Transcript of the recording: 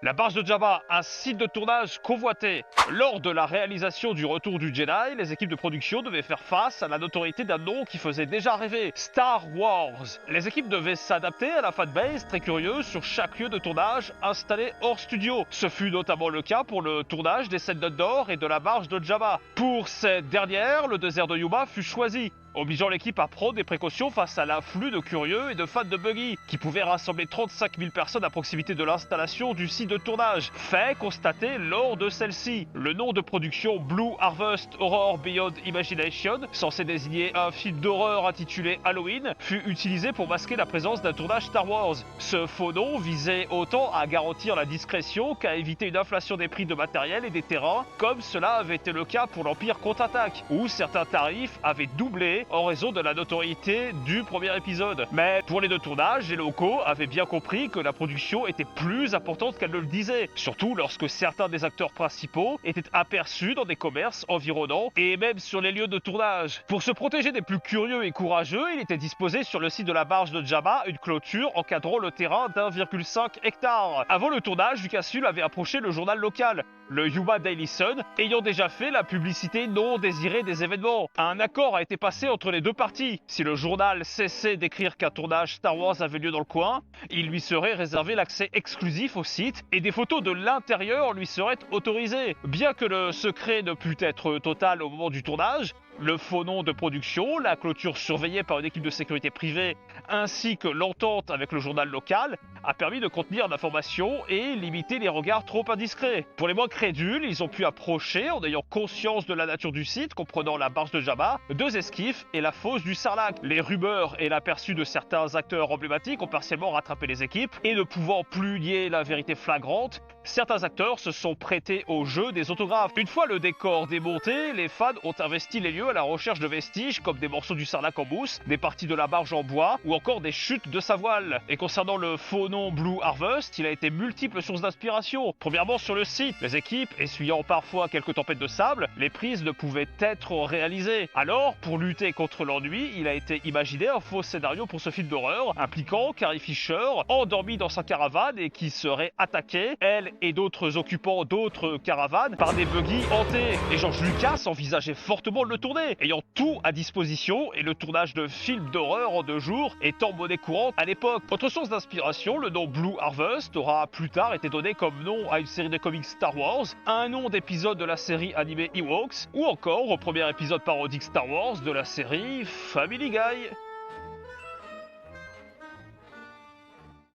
La Barge de Jabba, un site de tournage convoité. Lors de la réalisation du Retour du Jedi, les équipes de production devaient faire face à la notoriété d'un nom qui faisait déjà rêver, Star Wars. Les équipes devaient s'adapter à la fanbase très curieuse sur chaque lieu de tournage installé hors studio. Ce fut notamment le cas pour le tournage des scènes d'Andor et de la Barge de Jabba. Pour cette dernière, le désert de Yuma fut choisi, obligeant l'équipe à prendre des précautions face à l'afflux de curieux et de fans de buggy, qui pouvaient rassembler 35 000 personnes à proximité de l'installation du site de tournage. Fait constaté lors de celle-ci. Le nom de production Blue Harvest Horror Beyond Imagination, censé désigner un film d'horreur intitulé Halloween, fut utilisé pour masquer la présence d'un tournage Star Wars. Ce faux nom visait autant à garantir la discrétion qu'à éviter une inflation des prix de matériel et des terrains, comme cela avait été le cas pour l'Empire Contre-Attaque, où certains tarifs avaient doublé en raison de la notoriété du premier épisode. Mais pour les deux tournages, les locaux avaient bien compris que la production était plus importante qu'elle ne le disait, surtout lorsque certains des acteurs principaux étaient aperçus dans des commerces environnants et même sur les lieux de tournage. Pour se protéger des plus curieux et courageux, il était disposé sur le site de la Barge de Jabba une clôture encadrant le terrain d'1,5 hectare. Avant le tournage, Lucasfilm avait approché le journal local, le Yuma Daily Sun, ayant déjà fait la publicité non désirée des événements. Un accord a été passé entre les deux parties. Si le journal cessait d'écrire qu'un tournage Star Wars avait lieu dans le coin, il lui serait réservé l'accès exclusif au site et des photos de l'intérieur lui seraient autorisées. Bien que le secret ne pût être total au moment du tournage, le faux nom de production, la clôture surveillée par une équipe de sécurité privée, ainsi que l'entente avec le journal local, a permis de contenir l'information et limiter les regards trop indiscrets. Pour les moins crédules, ils ont pu approcher, en ayant conscience de la nature du site, comprenant la Barge de Jabba, deux esquifs et la fosse du Sarlacc. Les rumeurs et l'aperçu de certains acteurs emblématiques ont partiellement rattrapé les équipes, et ne pouvant plus nier la vérité flagrante, certains acteurs se sont prêtés au jeu des autographes. Une fois le décor démonté, les fans ont investi les lieux à la recherche de vestiges comme des morceaux du Sarlacc en mousse, des parties de la barge en bois ou encore des chutes de sa voile. Et concernant le faux nom Blue Harvest, il a été multiples sources d'inspiration. Premièrement sur le site, les équipes essuyant parfois quelques tempêtes de sable, les prises ne pouvaient être réalisées. Alors, pour lutter contre l'ennui, il a été imaginé un faux scénario pour ce film d'horreur, impliquant Carrie Fisher, endormie dans sa caravane et qui serait attaquée, elle et d'autres occupants d'autres caravanes, par des buggy hantés. Et George Lucas envisageait fortement de le tourner, ayant tout à disposition et le tournage de films d'horreur en 2 jours étant monnaie courante à l'époque. Autre source d'inspiration, le nom Blue Harvest aura plus tard été donné comme nom à une série de comics Star Wars, à un nom d'épisode de la série animée Ewoks, ou encore au premier épisode parodique Star Wars de la série Family Guy.